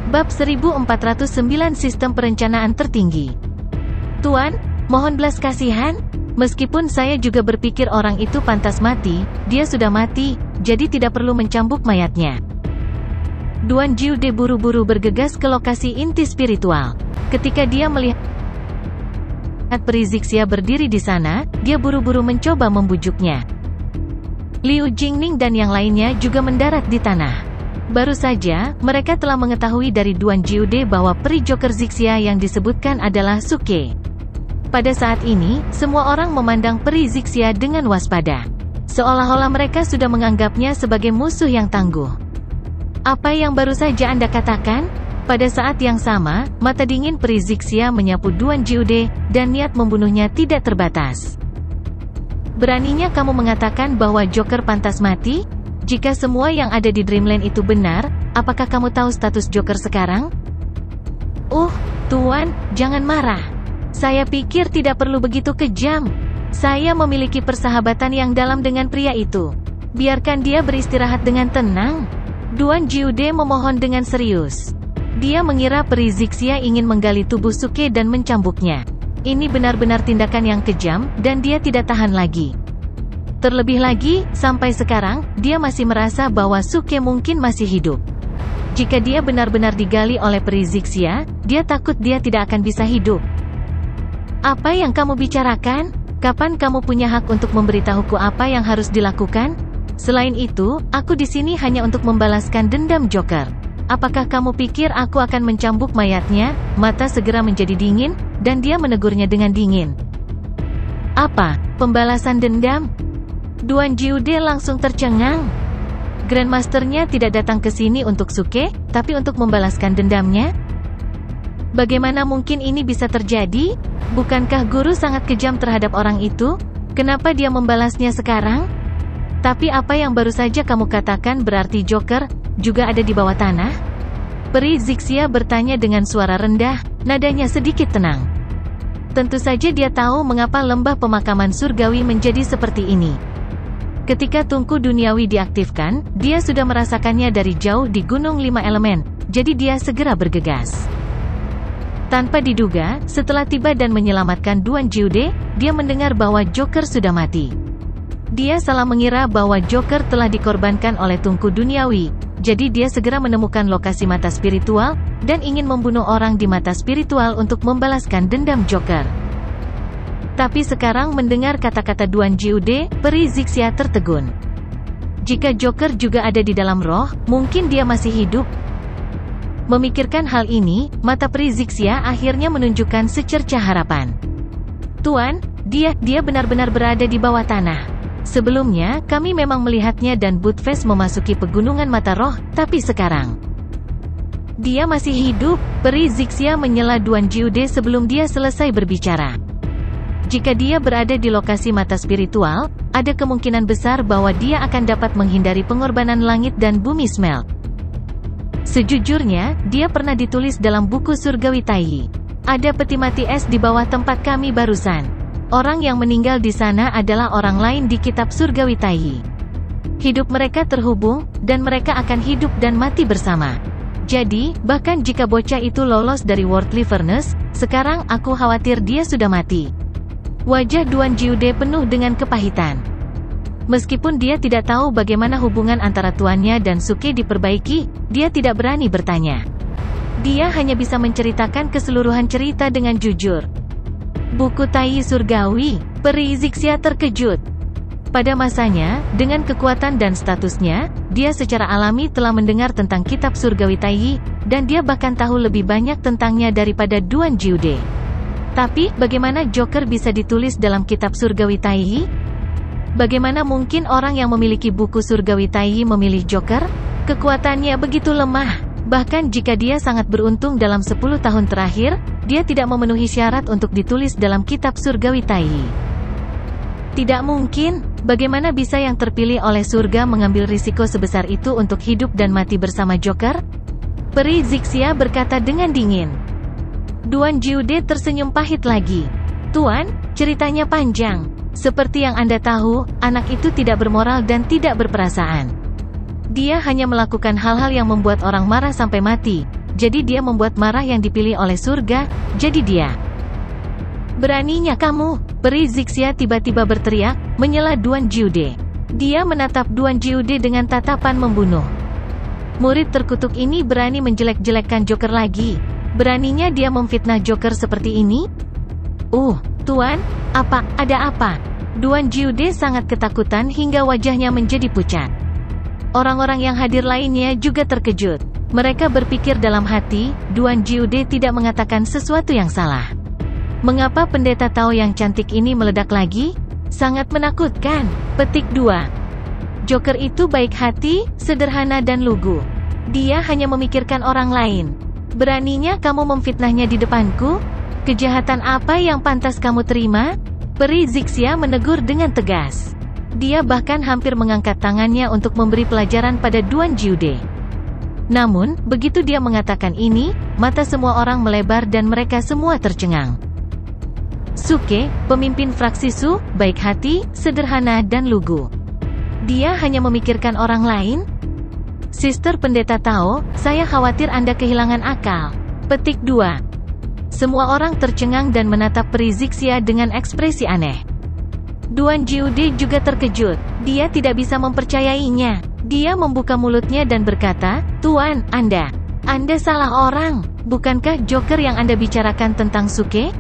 Bab 1409 Sistem Perencanaan Tertinggi. Tuan, mohon belas kasihan. Meskipun saya juga berpikir orang itu pantas mati, dia sudah mati, jadi tidak perlu mencambuk mayatnya. Duan Jiude buru-buru bergegas ke lokasi inti spiritual. Ketika dia melihat peri Zixia berdiri di sana, dia buru-buru mencoba membujuknya. Liu Jingning dan yang lainnya juga mendarat di tanah. Baru saja, mereka telah mengetahui dari Duan Jiude bahwa peri Joker Zixia yang disebutkan adalah Suke. Pada saat ini, semua orang memandang peri Zixia dengan waspada. Seolah-olah mereka sudah menganggapnya sebagai musuh yang tangguh. Apa yang baru saja Anda katakan? Pada saat yang sama, mata dingin peri Zixia menyapu Duan Jiude, dan niat membunuhnya tidak terbatas. Beraninya kamu mengatakan bahwa Joker pantas mati? Jika semua yang ada di Dreamland itu benar, apakah kamu tahu status Joker sekarang? Tuan, jangan marah. Saya pikir tidak perlu begitu kejam. Saya memiliki persahabatan yang dalam dengan pria itu. Biarkan dia beristirahat dengan tenang. Duan Jiude memohon dengan serius. Dia mengira peri Zixia ingin menggali tubuh Suke dan mencambuknya. Ini benar-benar tindakan yang kejam, dan dia tidak tahan lagi. Terlebih lagi, sampai sekarang, dia masih merasa bahwa Suke mungkin masih hidup. Jika dia benar-benar digali oleh peri Zixia, dia takut dia tidak akan bisa hidup. Apa yang kamu bicarakan? Kapan kamu punya hak untuk memberitahuku apa yang harus dilakukan? Selain itu, aku di sini hanya untuk membalaskan dendam Joker. Apakah kamu pikir aku akan mencambuk mayatnya? Mata segera menjadi dingin, dan dia menegurnya dengan dingin. Apa? Pembalasan dendam? Duan Jiude langsung tercengang. Grandmasternya tidak datang ke sini untuk Suke, tapi untuk membalaskan dendamnya? Bagaimana mungkin ini bisa terjadi? Bukankah guru sangat kejam terhadap orang itu? Kenapa dia membalasnya sekarang? Tapi apa yang baru saja kamu katakan berarti Joker juga ada di bawah tanah? Peri Zixia bertanya dengan suara rendah, nadanya sedikit tenang. Tentu saja dia tahu mengapa lembah pemakaman surgawi menjadi seperti ini. Ketika tungku duniawi diaktifkan, dia sudah merasakannya dari jauh di Gunung Lima Elemen, jadi dia segera bergegas. Tanpa diduga, setelah tiba dan menyelamatkan Duan Jiude, dia mendengar bahwa Joker sudah mati. Dia salah mengira bahwa Joker telah dikorbankan oleh tungku duniawi, jadi dia segera menemukan lokasi mata spiritual, dan ingin membunuh orang di mata spiritual untuk membalaskan dendam Joker. Tapi sekarang mendengar kata-kata Duan Jiude, peri Zixia tertegun. Jika Joker juga ada di dalam roh, mungkin dia masih hidup. Memikirkan hal ini, mata peri Zixia akhirnya menunjukkan secercah harapan. Tuan, dia benar-benar berada di bawah tanah. Sebelumnya, kami memang melihatnya dan Budfest memasuki pegunungan mata roh, tapi sekarang dia masih hidup. Peri Zixia menyela Duan Jiude sebelum dia selesai berbicara. Jika dia berada di lokasi mata spiritual, ada kemungkinan besar bahwa dia akan dapat menghindari pengorbanan langit dan bumi smelt. Sejujurnya, dia pernah ditulis dalam buku Surgawi Taiyi. Ada peti mati es di bawah tempat kami barusan. Orang yang meninggal di sana adalah orang lain di kitab Surgawi Taiyi. Hidup mereka terhubung, dan mereka akan hidup dan mati bersama. Jadi, bahkan jika bocah itu lolos dari Worldly Furnace, sekarang aku khawatir dia sudah mati. Wajah Duan Jiude penuh dengan kepahitan. Meskipun dia tidak tahu bagaimana hubungan antara tuannya dan Suke diperbaiki, dia tidak berani bertanya. Dia hanya bisa menceritakan keseluruhan cerita dengan jujur. Buku Taiyi Surgawi, peri Zixia terkejut. Pada masanya, dengan kekuatan dan statusnya, dia secara alami telah mendengar tentang kitab Surgawi Taiyi, dan dia bahkan tahu lebih banyak tentangnya daripada Duan Jiude. Tapi, bagaimana Joker bisa ditulis dalam kitab Surgawi Taiyi? Bagaimana mungkin orang yang memiliki buku Surgawi Taiyi memilih Joker? Kekuatannya begitu lemah. Bahkan jika dia sangat beruntung dalam 10 tahun terakhir, dia tidak memenuhi syarat untuk ditulis dalam kitab Surgawi Taiyi. Tidak mungkin. Bagaimana bisa yang terpilih oleh surga mengambil risiko sebesar itu untuk hidup dan mati bersama Joker? Peri Zixia berkata dengan dingin. Duan Jiude tersenyum pahit lagi. Tuan, ceritanya panjang. Seperti yang Anda tahu, anak itu tidak bermoral dan tidak berperasaan. Dia hanya melakukan hal-hal yang membuat orang marah sampai mati. jadi dia membuat marah yang dipilih oleh surga, jadi dia. Beraninya kamu, peri Zixia tiba-tiba berteriak, menyela Duan Jiude. Dia menatap Duan Jiude dengan tatapan membunuh. Murid terkutuk ini berani menjelek-jelekkan Joker lagi. Beraninya dia memfitnah Joker seperti ini? Tuan, ada apa? Duan Jiude sangat ketakutan hingga wajahnya menjadi pucat. Orang-orang yang hadir lainnya juga terkejut. Mereka berpikir dalam hati, Duan Jiude tidak mengatakan sesuatu yang salah. Mengapa pendeta Tao yang cantik ini meledak lagi? Sangat menakutkan. Petik 2. Joker itu baik hati, sederhana dan lugu. Dia hanya memikirkan orang lain. Beraninya kamu memfitnahnya di depanku? Kejahatan apa yang pantas kamu terima? Peri Zixia menegur dengan tegas. Dia bahkan hampir mengangkat tangannya untuk memberi pelajaran pada Duan Jiude. Namun, begitu dia mengatakan ini, mata semua orang melebar dan mereka semua tercengang. Suke, pemimpin fraksi Su, baik hati, sederhana dan lugu. Dia hanya memikirkan orang lain? Sister Pendeta Tao, saya khawatir Anda kehilangan akal. Petik 2. Semua orang tercengang dan menatap peri Zixia dengan ekspresi aneh. Duan Jiude juga terkejut. Dia tidak bisa mempercayainya. Dia membuka mulutnya dan berkata, Tuan, Anda salah orang. Bukankah Joker yang Anda bicarakan tentang Suke?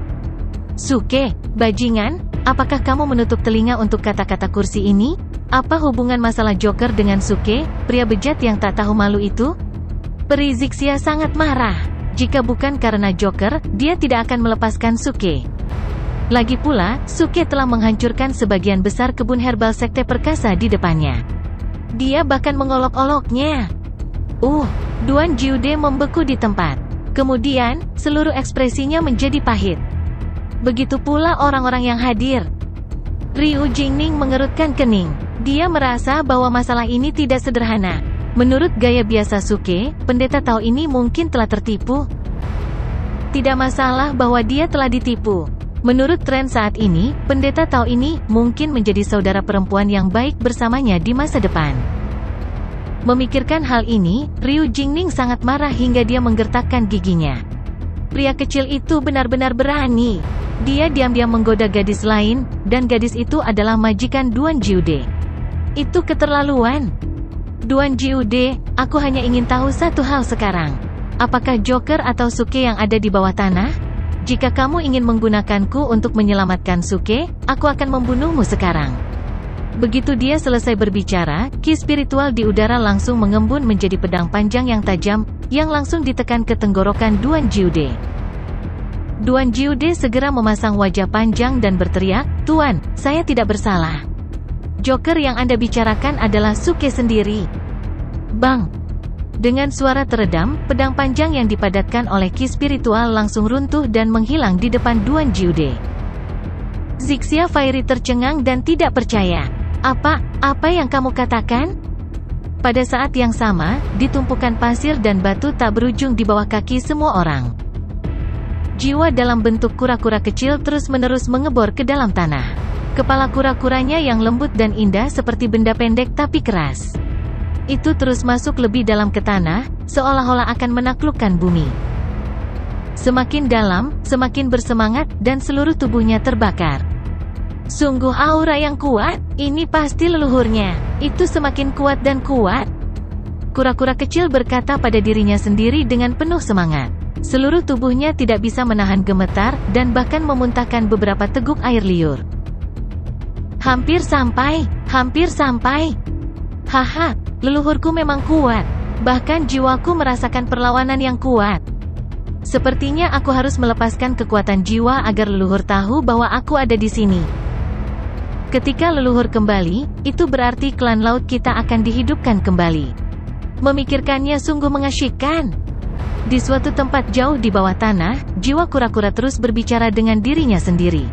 Suke, bajingan, apakah kamu menutup telinga untuk kata-kata kursi ini? Apa hubungan masalah Joker dengan Suke, pria bejat yang tak tahu malu itu? Peri Zixia sangat marah. Jika bukan karena Joker, dia tidak akan melepaskan Suke. Lagi pula, Suke telah menghancurkan sebagian besar kebun herbal sekte perkasa di depannya. Dia bahkan mengolok-oloknya. Duan Jiude membeku di tempat. Kemudian, seluruh ekspresinya menjadi pahit. Begitu pula orang-orang yang hadir. Ryu Jingning mengerutkan kening. Dia merasa bahwa masalah ini tidak sederhana. Menurut gaya biasa Suke, pendeta Tao ini mungkin telah tertipu. Tidak masalah bahwa dia telah ditipu. Menurut tren saat ini, pendeta Tao ini mungkin menjadi saudara perempuan yang baik bersamanya di masa depan. Memikirkan hal ini, Ryu Jingning sangat marah hingga dia menggertakkan giginya. Pria kecil itu benar-benar berani. Dia diam-diam menggoda gadis lain, dan gadis itu adalah majikan Duan Jiude. Itu keterlaluan. Duan Jiude, aku hanya ingin tahu satu hal sekarang. Apakah Joker atau Suke yang ada di bawah tanah? Jika kamu ingin menggunakanku untuk menyelamatkan Suke, aku akan membunuhmu sekarang. Begitu dia selesai berbicara, ki spiritual di udara langsung mengembun menjadi pedang panjang yang tajam, yang langsung ditekan ke tenggorokan Duan Jiude. Duan Jiude segera memasang wajah panjang dan berteriak, Tuan, saya tidak bersalah. Joker yang Anda bicarakan adalah Suke sendiri. Bang! Dengan suara teredam, pedang panjang yang dipadatkan oleh ki spiritual langsung runtuh dan menghilang di depan Duan Jiude. Zixia Fairy tercengang dan tidak percaya. Apa yang kamu katakan? Pada saat yang sama, di tumpukan pasir dan batu tak berujung di bawah kaki semua orang. Jiwa dalam bentuk kura-kura kecil terus-menerus mengebor ke dalam tanah. Kepala kura-kuranya yang lembut dan indah seperti benda pendek tapi keras. Itu terus masuk lebih dalam ke tanah, seolah-olah akan menaklukkan bumi. Semakin dalam, semakin bersemangat, dan seluruh tubuhnya terbakar. Sungguh aura yang kuat, ini pasti leluhurnya. Itu semakin kuat dan kuat. Kura-kura kecil berkata pada dirinya sendiri dengan penuh semangat. Seluruh tubuhnya tidak bisa menahan gemetar, dan bahkan memuntahkan beberapa teguk air liur. Hampir sampai. Haha, leluhurku memang kuat. Bahkan jiwaku merasakan perlawanan yang kuat. Sepertinya aku harus melepaskan kekuatan jiwa agar leluhur tahu bahwa aku ada di sini. Ketika leluhur kembali, itu berarti klan laut kita akan dihidupkan kembali. Memikirkannya sungguh mengasyikkan. Di suatu tempat jauh di bawah tanah, jiwa kura-kura terus berbicara dengan dirinya sendiri.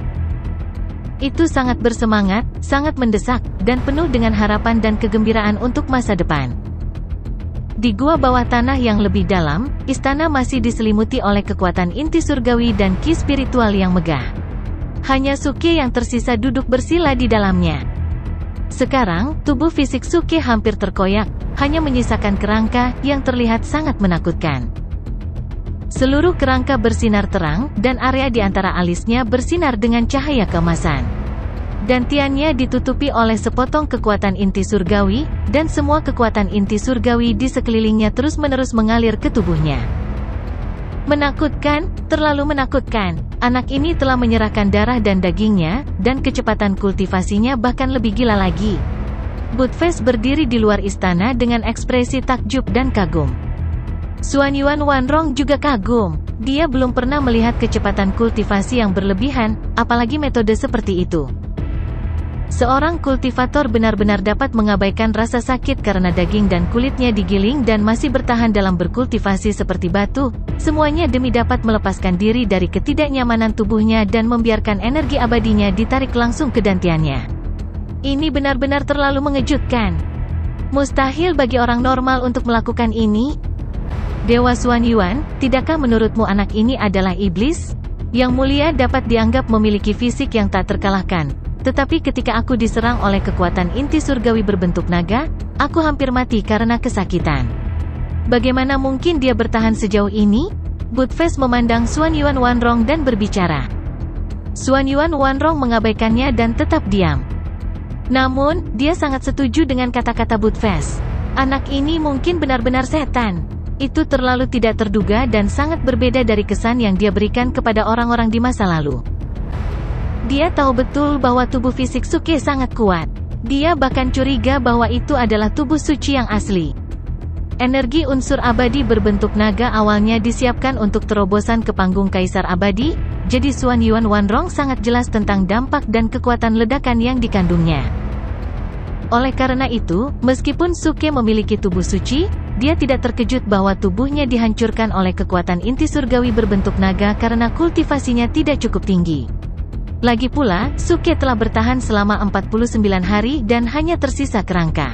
Itu sangat bersemangat, sangat mendesak, dan penuh dengan harapan dan kegembiraan untuk masa depan. Di gua bawah tanah yang lebih dalam, istana masih diselimuti oleh kekuatan inti surgawi dan ki spiritual yang megah. Hanya Suke yang tersisa duduk bersila di dalamnya. Sekarang, tubuh fisik Suke hampir terkoyak, hanya menyisakan kerangka yang terlihat sangat menakutkan. Seluruh kerangka bersinar terang, dan area di antara alisnya bersinar dengan cahaya keemasan. Dantiannya ditutupi oleh sepotong kekuatan inti surgawi, dan semua kekuatan inti surgawi di sekelilingnya terus-menerus mengalir ke tubuhnya. Menakutkan, terlalu menakutkan. Anak ini telah menyerahkan darah dan dagingnya, dan kecepatan kultivasinya bahkan lebih gila lagi. Budfest berdiri di luar istana dengan ekspresi takjub dan kagum. Xuanyuan Wanrong juga kagum. Dia belum pernah melihat kecepatan kultivasi yang berlebihan, apalagi metode seperti itu. Seorang kultivator benar-benar dapat mengabaikan rasa sakit karena daging dan kulitnya digiling dan masih bertahan dalam berkultivasi seperti batu, semuanya demi dapat melepaskan diri dari ketidaknyamanan tubuhnya dan membiarkan energi abadinya ditarik langsung ke dantiannya. Ini benar-benar terlalu mengejutkan. Mustahil bagi orang normal untuk melakukan ini. Dewa Xuanyuan, tidakkah menurutmu anak ini adalah iblis? Yang mulia dapat dianggap memiliki fisik yang tak terkalahkan. Tetapi ketika aku diserang oleh kekuatan inti surgawi berbentuk naga, aku hampir mati karena kesakitan. Bagaimana mungkin dia bertahan sejauh ini? Budfest memandang Xuanyuan Wanrong dan berbicara. Xuanyuan Wanrong mengabaikannya dan tetap diam. Namun, dia sangat setuju dengan kata-kata Budfest. Anak ini mungkin benar-benar setan. Itu terlalu tidak terduga dan sangat berbeda dari kesan yang dia berikan kepada orang-orang di masa lalu. Dia tahu betul bahwa tubuh fisik Suke sangat kuat. Dia bahkan curiga bahwa itu adalah tubuh suci yang asli. Energi unsur abadi berbentuk naga awalnya disiapkan untuk terobosan ke panggung Kaisar Abadi, jadi Xuanyuan Wanrong sangat jelas tentang dampak dan kekuatan ledakan yang dikandungnya. Oleh karena itu, meskipun Suke memiliki tubuh suci, dia tidak terkejut bahwa tubuhnya dihancurkan oleh kekuatan inti surgawi berbentuk naga karena kultivasinya tidak cukup tinggi. Lagi pula, Suke telah bertahan selama 49 hari dan hanya tersisa kerangka.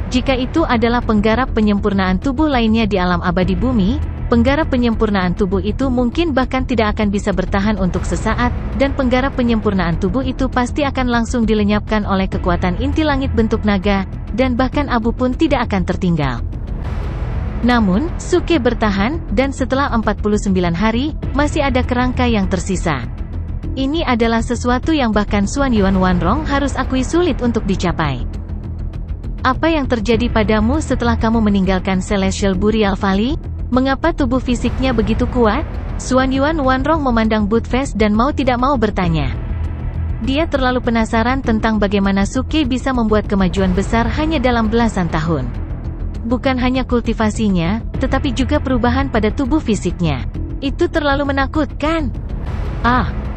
Jika itu adalah penggarap penyempurnaan tubuh lainnya di alam abadi bumi, penggarap penyempurnaan tubuh itu mungkin bahkan tidak akan bisa bertahan untuk sesaat, dan penggarap penyempurnaan tubuh itu pasti akan langsung dilenyapkan oleh kekuatan inti langit bentuk naga, dan bahkan abu pun tidak akan tertinggal. Namun, Suke bertahan, dan setelah 49 hari, masih ada kerangka yang tersisa. Ini adalah sesuatu yang bahkan Xuanyuan Wanrong harus akui sulit untuk dicapai. Apa yang terjadi padamu setelah kamu meninggalkan Celestial Burial Valley? Mengapa tubuh fisiknya begitu kuat? Xuanyuan Wanrong memandang Budfest dan mau tidak mau bertanya. Dia terlalu penasaran tentang bagaimana Suke bisa membuat kemajuan besar hanya dalam belasan tahun. Bukan hanya kultivasinya, tetapi juga perubahan pada tubuh fisiknya. Itu terlalu menakutkan.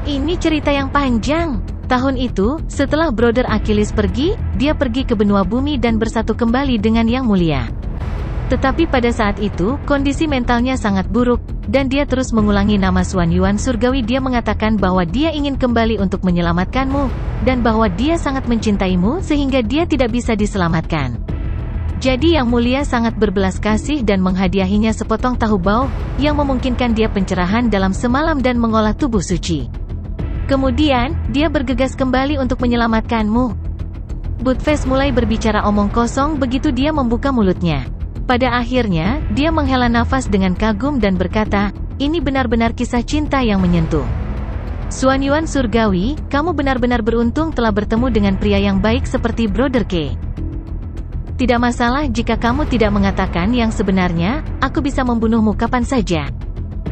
Ini cerita yang panjang. Tahun itu, setelah Brother Achilles pergi, dia pergi ke benua bumi dan bersatu kembali dengan Yang Mulia. Tetapi pada saat itu, kondisi mentalnya sangat buruk, dan dia terus mengulangi nama Xuanyuan Surgawi. Dia mengatakan bahwa dia ingin kembali untuk menyelamatkanmu, dan bahwa dia sangat mencintaimu sehingga dia tidak bisa diselamatkan. Jadi Yang Mulia sangat berbelas kasih dan menghadiahinya sepotong tahu bau, yang memungkinkan dia pencerahan dalam semalam dan mengolah tubuh suci. Kemudian, dia bergegas kembali untuk menyelamatkanmu. Budfest mulai berbicara omong kosong begitu dia membuka mulutnya. Pada akhirnya, dia menghela nafas dengan kagum dan berkata, ini benar-benar kisah cinta yang menyentuh. Xuanyuan Surgawi, kamu benar-benar beruntung telah bertemu dengan pria yang baik seperti Brother K. Tidak masalah jika kamu tidak mengatakan yang sebenarnya, aku bisa membunuhmu kapan saja.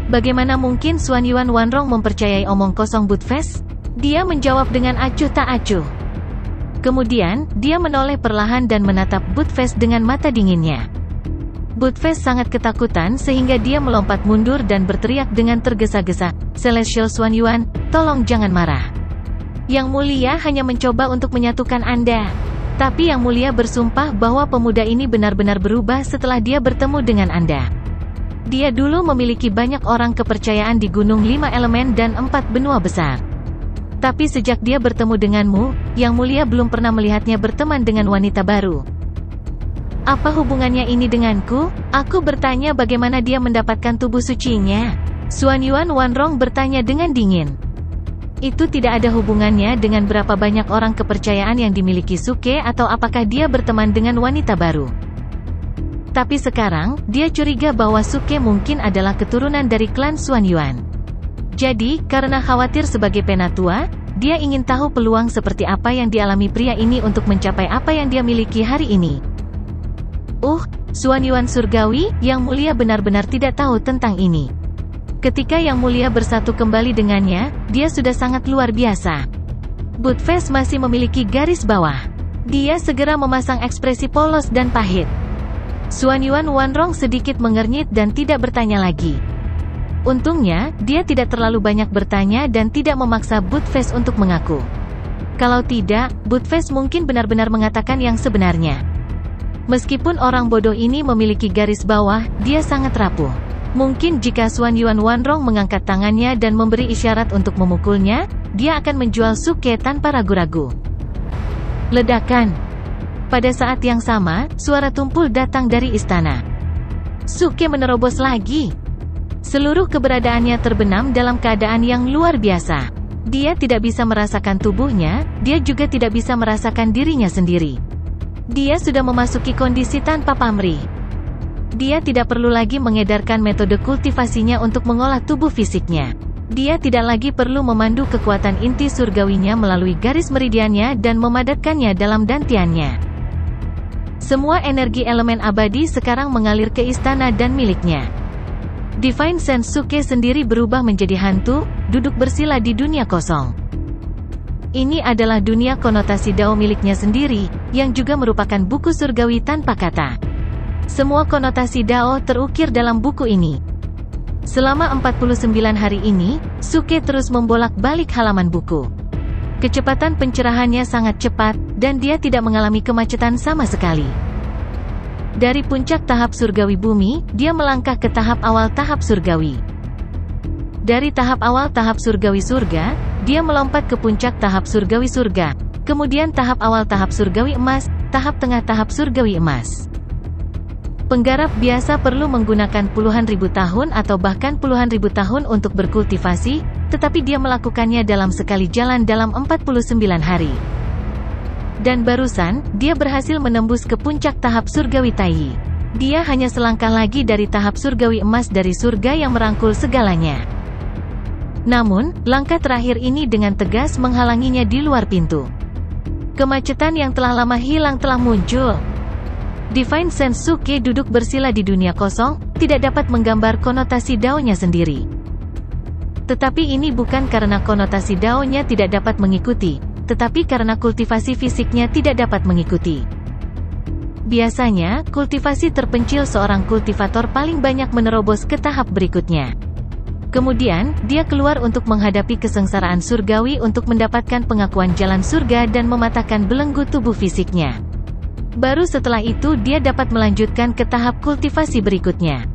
Bagaimana mungkin Xuanyuan Wanrong mempercayai omong kosong Budfest? Dia menjawab dengan acuh tak acuh. Kemudian, dia menoleh perlahan dan menatap Budfest dengan mata dinginnya. Budfest sangat ketakutan sehingga dia melompat mundur dan berteriak dengan tergesa-gesa, Celestial Xuanyuan, tolong jangan marah. Yang Mulia hanya mencoba untuk menyatukan Anda. Tapi Yang Mulia bersumpah bahwa pemuda ini benar-benar berubah setelah dia bertemu dengan Anda. Dia dulu memiliki banyak orang kepercayaan di Gunung 5 Elemen dan 4 benua besar. Tapi sejak dia bertemu denganmu, Yang Mulia belum pernah melihatnya berteman dengan wanita baru. Apa hubungannya ini denganku? Aku bertanya bagaimana dia mendapatkan tubuh sucinya. Xuanyuan Wanrong bertanya dengan dingin. Itu tidak ada hubungannya dengan berapa banyak orang kepercayaan yang dimiliki Suke atau apakah dia berteman dengan wanita baru. Tapi sekarang, dia curiga bahwa Suke mungkin adalah keturunan dari klan Xuanyuan. Jadi, karena khawatir sebagai penatua, dia ingin tahu peluang seperti apa yang dialami pria ini untuk mencapai apa yang dia miliki hari ini. Xuanyuan surgawi, Yang Mulia benar-benar tidak tahu tentang ini. Ketika Yang Mulia bersatu kembali dengannya, dia sudah sangat luar biasa. Buttfast masih memiliki garis bawah. Dia segera memasang ekspresi polos dan pahit. Xuanyuan Wanrong sedikit mengernyit dan tidak bertanya lagi. Untungnya, dia tidak terlalu banyak bertanya dan tidak memaksa Buttfast untuk mengaku. Kalau tidak, Buttfast mungkin benar-benar mengatakan yang sebenarnya. Meskipun orang bodoh ini memiliki garis bawah, dia sangat rapuh. Mungkin jika Xuanyuan Wanrong mengangkat tangannya dan memberi isyarat untuk memukulnya, dia akan menjual Suke tanpa ragu-ragu. Ledakan. Pada saat yang sama, suara tumpul datang dari istana. Suke menerobos lagi. Seluruh keberadaannya terbenam dalam keadaan yang luar biasa. Dia tidak bisa merasakan tubuhnya, dia juga tidak bisa merasakan dirinya sendiri. Dia sudah memasuki kondisi tanpa pamrih. Dia tidak perlu lagi mengedarkan metode kultivasinya untuk mengolah tubuh fisiknya. Dia tidak lagi perlu memandu kekuatan inti surgawinya melalui garis meridiannya dan memadatkannya dalam dantiannya. Semua energi elemen abadi sekarang mengalir ke istana dan miliknya. Divine Sense Suke sendiri berubah menjadi hantu, duduk bersila di dunia kosong. Ini adalah dunia konotasi Dao miliknya sendiri, yang juga merupakan buku surgawi tanpa kata. Semua konotasi Dao terukir dalam buku ini. Selama 49 hari ini, Suke terus membolak-balik halaman buku. Kecepatan pencerahannya sangat cepat, dan dia tidak mengalami kemacetan sama sekali. Dari puncak tahap surgawi bumi, dia melangkah ke tahap awal tahap surgawi. Dari tahap awal tahap surgawi surga, dia melompat ke puncak tahap surgawi surga, kemudian tahap awal tahap surgawi emas, tahap tengah tahap surgawi emas. Penggarap biasa perlu menggunakan puluhan ribu tahun atau bahkan puluhan ribu tahun untuk berkultivasi, tetapi dia melakukannya dalam sekali jalan dalam 49 hari. Dan barusan, dia berhasil menembus ke puncak tahap surgawi Taiyi. Dia hanya selangkah lagi dari tahap surgawi emas dari surga yang merangkul segalanya. Namun, langkah terakhir ini dengan tegas menghalanginya di luar pintu. Kemacetan yang telah lama hilang telah muncul. Divine Sense Suke duduk bersila di dunia kosong, tidak dapat menggambar konotasi Dao-nya sendiri. Tetapi ini bukan karena konotasi Dao-nya tidak dapat mengikuti, tetapi karena kultivasi fisiknya tidak dapat mengikuti. Biasanya, kultivasi terpencil seorang kultivator paling banyak menerobos ke tahap berikutnya. Kemudian, dia keluar untuk menghadapi kesengsaraan surgawi untuk mendapatkan pengakuan jalan surga dan mematahkan belenggu tubuh fisiknya. Baru setelah itu dia dapat melanjutkan ke tahap kultivasi berikutnya.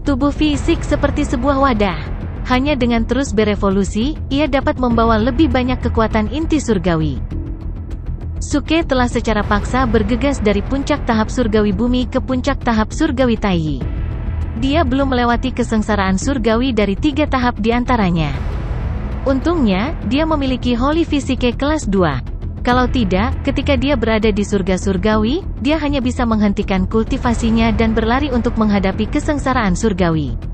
Tubuh fisik seperti sebuah wadah. Hanya dengan terus berevolusi, ia dapat membawa lebih banyak kekuatan inti surgawi. Suke telah secara paksa bergegas dari puncak tahap surgawi bumi ke puncak tahap surgawi Taiyi. Dia belum melewati kesengsaraan surgawi dari 3 tahap di antaranya. Untungnya, dia memiliki Holy Physique kelas 2. Kalau tidak, ketika dia berada di surga surgawi, dia hanya bisa menghentikan kultivasinya dan berlari untuk menghadapi kesengsaraan surgawi.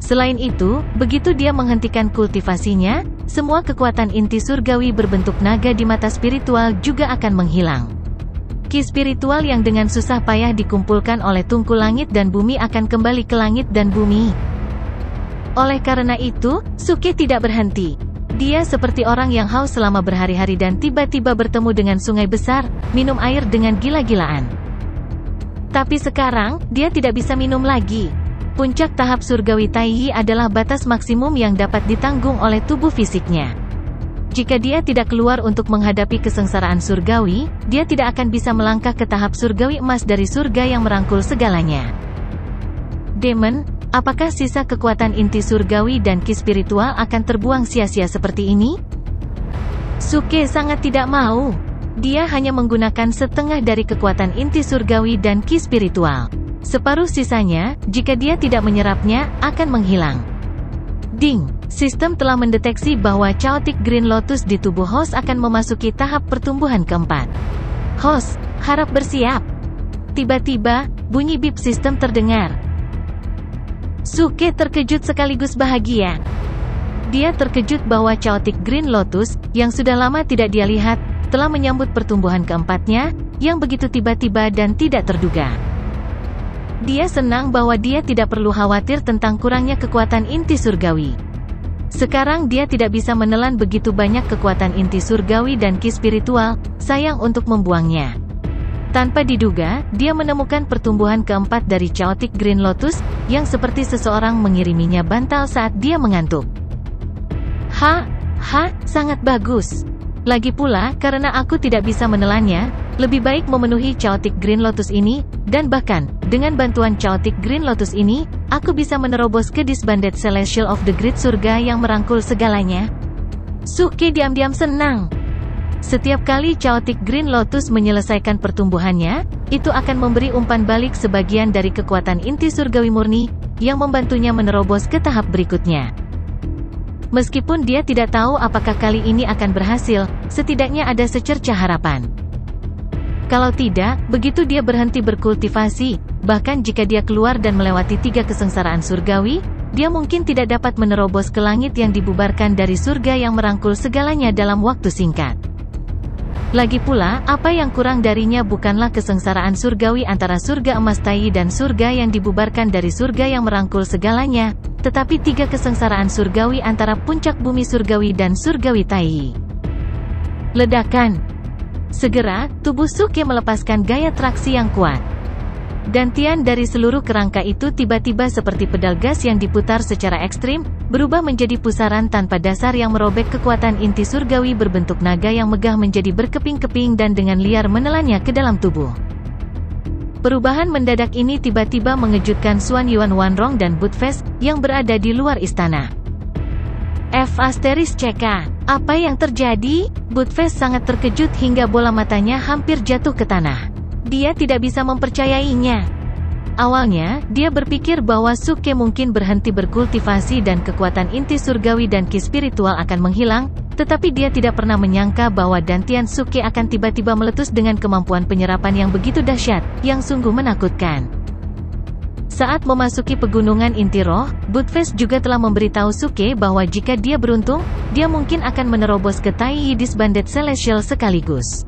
Selain itu, begitu dia menghentikan kultivasinya, semua kekuatan inti surgawi berbentuk naga di mata spiritual juga akan menghilang. Ki spiritual yang dengan susah payah dikumpulkan oleh tungku langit dan bumi akan kembali ke langit dan bumi. Oleh karena itu, Suke tidak berhenti. Dia seperti orang yang haus selama berhari-hari dan tiba-tiba bertemu dengan sungai besar, minum air dengan gila-gilaan. Tapi sekarang, dia tidak bisa minum lagi. Puncak tahap surgawi Taiyi adalah batas maksimum yang dapat ditanggung oleh tubuh fisiknya. Jika dia tidak keluar untuk menghadapi kesengsaraan surgawi, dia tidak akan bisa melangkah ke tahap surgawi emas dari surga yang merangkul segalanya. Demon, apakah sisa kekuatan inti surgawi dan ki spiritual akan terbuang sia-sia seperti ini? Suke sangat tidak mau. Dia hanya menggunakan setengah dari kekuatan inti surgawi dan ki spiritual. Separuh sisanya, jika dia tidak menyerapnya, akan menghilang. Ding! Sistem telah mendeteksi bahwa Chaotic Green Lotus di tubuh host akan memasuki tahap pertumbuhan keempat. Host, harap bersiap. Tiba-tiba, bunyi bip sistem terdengar. Suke terkejut sekaligus bahagia. Dia terkejut bahwa Chaotic Green Lotus, yang sudah lama tidak dia lihat, telah menyambut pertumbuhan keempatnya, yang begitu tiba-tiba dan tidak terduga. Dia senang bahwa dia tidak perlu khawatir tentang kurangnya kekuatan inti surgawi. Sekarang dia tidak bisa menelan begitu banyak kekuatan inti surgawi dan ki spiritual, sayang untuk membuangnya. Tanpa diduga, dia menemukan pertumbuhan keempat dari Chaotic Green Lotus, yang seperti seseorang mengiriminya bantal saat dia mengantuk. Sangat bagus. Lagi pula, karena aku tidak bisa menelannya, lebih baik memenuhi Chaotic Green Lotus ini, dan bahkan, dengan bantuan Chaotic Green Lotus ini, aku bisa menerobos ke Disbanded Celestial of the Great Surga yang merangkul segalanya. Suke diam-diam senang. Setiap kali Chaotic Green Lotus menyelesaikan pertumbuhannya, itu akan memberi umpan balik sebagian dari kekuatan inti surgawi murni, yang membantunya menerobos ke tahap berikutnya. Meskipun dia tidak tahu apakah kali ini akan berhasil, setidaknya ada secercah harapan. Kalau tidak, begitu dia berhenti berkultivasi, bahkan jika dia keluar dan melewati 3 kesengsaraan surgawi, dia mungkin tidak dapat menerobos ke langit yang dibubarkan dari surga yang merangkul segalanya dalam waktu singkat. Lagi pula, apa yang kurang darinya bukanlah kesengsaraan surgawi antara surga emas Tai dan surga yang dibubarkan dari surga yang merangkul segalanya, tetapi 3 kesengsaraan surgawi antara puncak bumi surgawi dan surgawi Tai. Ledakan. Segera, tubuh Suke melepaskan gaya traksi yang kuat. Dantian dari seluruh kerangka itu tiba-tiba seperti pedal gas yang diputar secara ekstrim, berubah menjadi pusaran tanpa dasar yang merobek kekuatan inti surgawi berbentuk naga yang megah menjadi berkeping-keping dan dengan liar menelannya ke dalam tubuh. Perubahan mendadak ini tiba-tiba mengejutkan Xuan Yuan Wanrong dan Budfest, yang berada di luar istana. *CK. Apa yang terjadi? Budfest sangat terkejut hingga bola matanya hampir jatuh ke tanah. Dia tidak bisa mempercayainya. Awalnya, dia berpikir bahwa Suke mungkin berhenti berkultivasi dan kekuatan inti surgawi dan ki spiritual akan menghilang, tetapi dia tidak pernah menyangka bahwa dantian Suke akan tiba-tiba meletus dengan kemampuan penyerapan yang begitu dahsyat, yang sungguh menakutkan. Saat memasuki pegunungan inti roh, Budfest juga telah memberitahu Suke bahwa jika dia beruntung, dia mungkin akan menerobos ke Tai Disbanded Celestial sekaligus.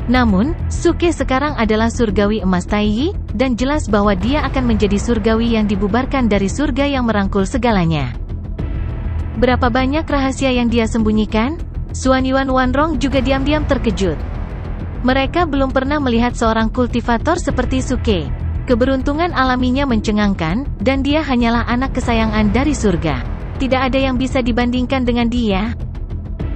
Namun, Suke sekarang adalah surgawi emas Tai, dan jelas bahwa dia akan menjadi surgawi yang dibubarkan dari surga yang merangkul segalanya. Berapa banyak rahasia yang dia sembunyikan? Xuan Yuan Wanrong juga diam-diam terkejut. Mereka belum pernah melihat seorang kultivator seperti Suke. Keberuntungan alaminya mencengangkan, dan dia hanyalah anak kesayangan dari surga. Tidak ada yang bisa dibandingkan dengan dia.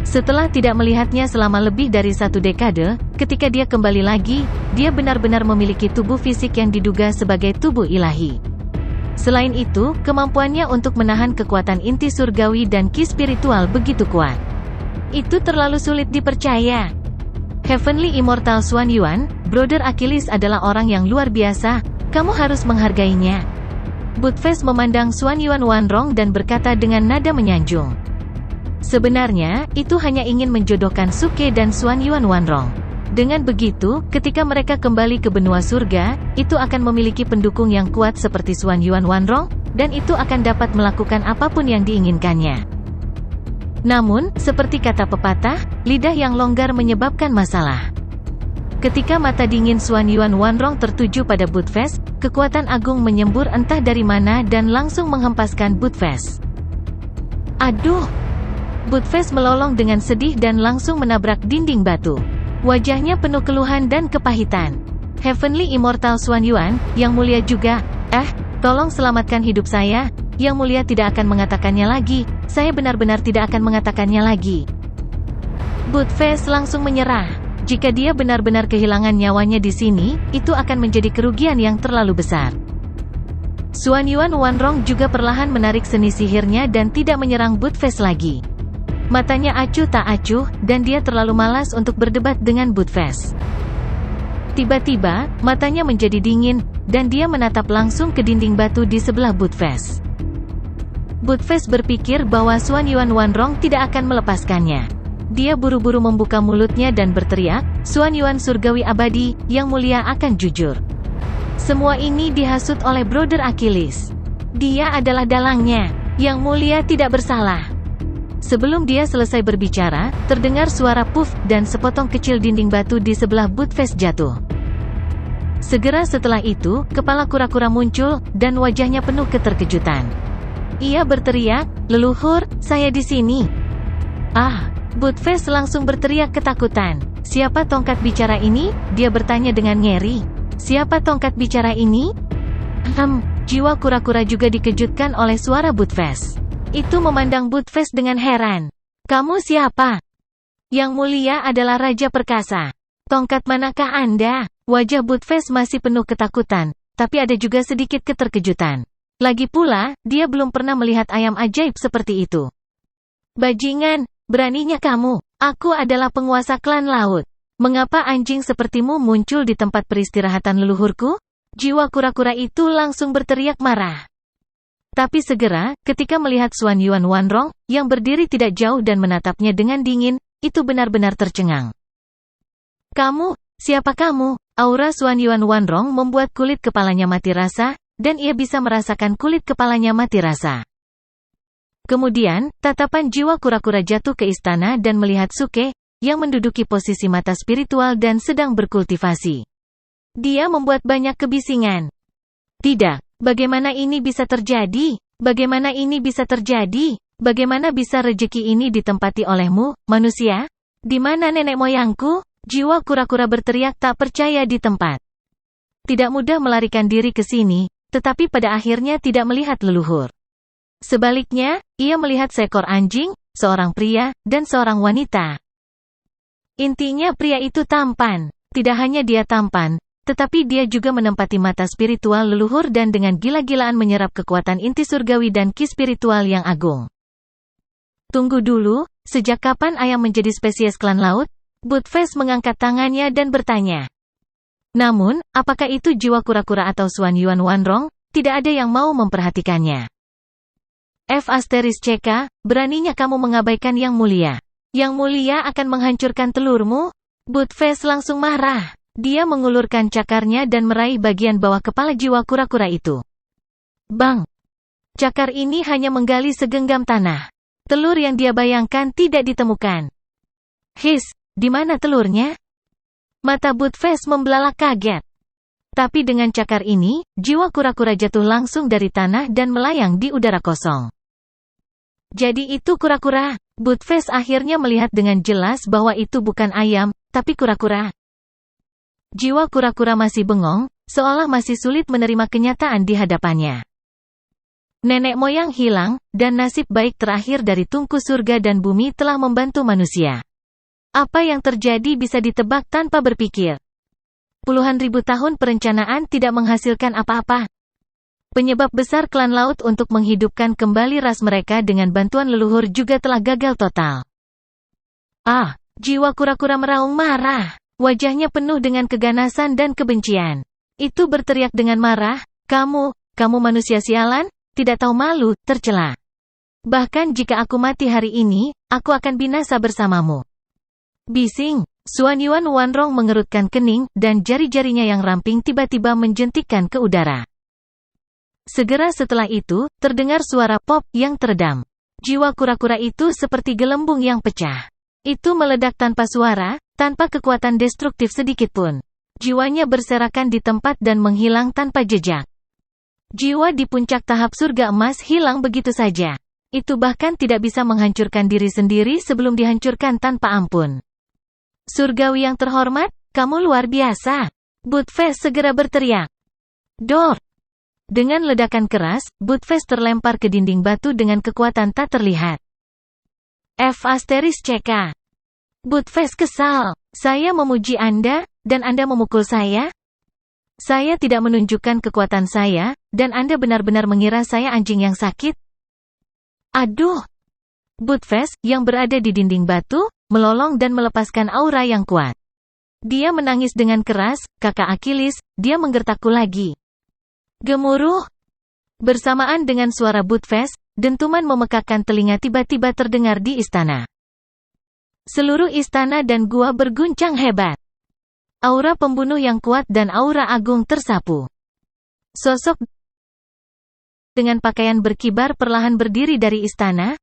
Setelah tidak melihatnya selama lebih dari 1 dekade, ketika dia kembali lagi, dia benar-benar memiliki tubuh fisik yang diduga sebagai tubuh ilahi. Selain itu, kemampuannya untuk menahan kekuatan inti surgawi dan ki spiritual begitu kuat. Itu terlalu sulit dipercaya. Heavenly Immortal Xuan Yuan, Brother Achilles adalah orang yang luar biasa, kamu harus menghargainya. Budfest memandang Xuan Yuan Wanrong dan berkata dengan nada menyanjung. Sebenarnya, itu hanya ingin menjodohkan Suke dan Xuan Yuan Wanrong. Dengan begitu, ketika mereka kembali ke benua surga, itu akan memiliki pendukung yang kuat seperti Xuan Yuan Wanrong, dan itu akan dapat melakukan apapun yang diinginkannya. Namun, seperti kata pepatah, lidah yang longgar menyebabkan masalah. Ketika mata dingin Xuan Yuan Wanrong tertuju pada Budfest, kekuatan agung menyembur entah dari mana dan langsung menghempaskan Budfest. Aduh! Budfest melolong dengan sedih dan langsung menabrak dinding batu. Wajahnya penuh keluhan dan kepahitan. Heavenly Immortal Xuan Yuan, yang mulia juga, tolong selamatkan hidup saya. Yang mulia tidak akan mengatakannya lagi, saya benar-benar tidak akan mengatakannya lagi. Budfest langsung menyerah. Jika dia benar-benar kehilangan nyawanya di sini, itu akan menjadi kerugian yang terlalu besar. Xuan Yuan Wanrong juga perlahan menarik seni sihirnya dan tidak menyerang Budfest lagi. Matanya acuh tak acuh, dan dia terlalu malas untuk berdebat dengan Budfest. Tiba-tiba, matanya menjadi dingin, dan dia menatap langsung ke dinding batu di sebelah Budfest. Budfest berpikir bahwa Xuan Yuan Wanrong tidak akan melepaskannya. Dia buru-buru membuka mulutnya dan berteriak, Xuan Yuan Surgawi Abadi, yang mulia akan jujur. Semua ini dihasut oleh Brother Achilles. Dia adalah dalangnya. Yang Mulia tidak bersalah. Sebelum dia selesai berbicara, terdengar suara puff, dan sepotong kecil dinding batu di sebelah Buttfast jatuh. Segera setelah itu, kepala kura-kura muncul, dan wajahnya penuh keterkejutan. Ia berteriak, "Leluhur, saya di sini." Ah, Buttfast langsung berteriak ketakutan. "Siapa tongkat bicara ini?" Dia bertanya dengan ngeri. "Siapa tongkat bicara ini?" Jiwa kura-kura juga dikejutkan oleh suara Buttfast. Itu memandang Buttfast dengan heran. "Kamu siapa?" "Yang Mulia adalah Raja Perkasa." "Tongkat manakah Anda?" Wajah Buttfast masih penuh ketakutan, tapi ada juga sedikit keterkejutan. Lagi pula, dia belum pernah melihat ayam ajaib seperti itu. "Bajingan, beraninya kamu. Aku adalah penguasa klan laut. Mengapa anjing sepertimu muncul di tempat peristirahatan leluhurku?" Jiwa kura-kura itu langsung berteriak marah. Tapi segera, ketika melihat Xuan Yuan Wanrong, yang berdiri tidak jauh dan menatapnya dengan dingin, itu benar-benar tercengang. "Kamu, siapa kamu?" Aura Xuan Yuan Wanrong membuat kulit kepalanya mati rasa, dan ia bisa merasakan kulit kepalanya mati rasa. Kemudian, tatapan jiwa kura-kura jatuh ke istana dan melihat Suke, yang menduduki posisi mata spiritual dan sedang berkultivasi. Dia membuat banyak kebisingan. "Tidak, bagaimana ini bisa terjadi? Bagaimana ini bisa terjadi? Bagaimana bisa rejeki ini ditempati olehmu, manusia? Di mana nenek moyangku?" Jiwa kura-kura berteriak tak percaya di tempat. Tidak mudah melarikan diri ke sini, tetapi pada akhirnya tidak melihat leluhur. Sebaliknya, ia melihat seekor anjing, seorang pria, dan seorang wanita. Intinya pria itu tampan. Tidak hanya dia tampan, tetapi dia juga menempati mata spiritual leluhur dan dengan gila-gilaan menyerap kekuatan inti surgawi dan ki spiritual yang agung. "Tunggu dulu, sejak kapan ayam menjadi spesies klan laut?" Buttfast mengangkat tangannya dan bertanya. Namun, apakah itu jiwa kura-kura atau Xuan Yuan Wanrong? Tidak ada yang mau memperhatikannya. F***CK, beraninya kamu mengabaikan Yang Mulia. Yang Mulia akan menghancurkan telurmu? Buttfast langsung marah. Dia mengulurkan cakarnya dan meraih bagian bawah kepala jiwa kura-kura itu. Bang! Cakar ini hanya menggali segenggam tanah. Telur yang dia bayangkan tidak ditemukan. His! Di mana telurnya? Mata Buttfast membelalak kaget. Tapi dengan cakar ini, jiwa kura-kura jatuh langsung dari tanah dan melayang di udara kosong. Jadi itu kura-kura. Buttfast akhirnya melihat dengan jelas bahwa itu bukan ayam, tapi kura-kura. Jiwa kura-kura masih bengong, seolah masih sulit menerima kenyataan di hadapannya. Nenek moyang hilang, dan nasib baik terakhir dari tungku surga dan bumi telah membantu manusia. Apa yang terjadi bisa ditebak tanpa berpikir. Puluhan ribu tahun perencanaan tidak menghasilkan apa-apa. Penyebab besar klan laut untuk menghidupkan kembali ras mereka dengan bantuan leluhur juga telah gagal total. Ah, jiwa kura-kura meraung marah. Wajahnya penuh dengan keganasan dan kebencian. Itu berteriak dengan marah, kamu manusia sialan, tidak tahu malu, tercela. Bahkan jika aku mati hari ini, aku akan binasa bersamamu. Bising, Xuan Yuan Wanrong mengerutkan kening, dan jari-jarinya yang ramping tiba-tiba menjentikkan ke udara. Segera setelah itu, terdengar suara pop yang teredam. Jiwa kura-kura itu seperti gelembung yang pecah. Itu meledak tanpa suara, tanpa kekuatan destruktif sedikitpun. Jiwanya berserakan di tempat dan menghilang tanpa jejak. Jiwa di puncak tahap surga emas hilang begitu saja. Itu bahkan tidak bisa menghancurkan diri sendiri sebelum dihancurkan tanpa ampun. Surgawi yang terhormat, kamu luar biasa. Buttfast segera berteriak. Dor! Dengan ledakan keras, Buttfast terlempar ke dinding batu dengan kekuatan tak terlihat. F***CK. Buttfast kesal. Saya memuji Anda, dan Anda memukul saya? Saya tidak menunjukkan kekuatan saya, dan Anda benar-benar mengira saya anjing yang sakit? Aduh! Buttfast, yang berada di dinding batu, melolong dan melepaskan aura yang kuat. Dia menangis dengan keras, kakak Achilles, dia menggertakku lagi. Gemuruh! Bersamaan dengan suara Buttfast, dentuman memekakkan telinga tiba-tiba terdengar di istana. Seluruh istana dan gua berguncang hebat. Aura pembunuh yang kuat dan aura agung tersapu. Sosok dengan pakaian berkibar perlahan berdiri dari istana,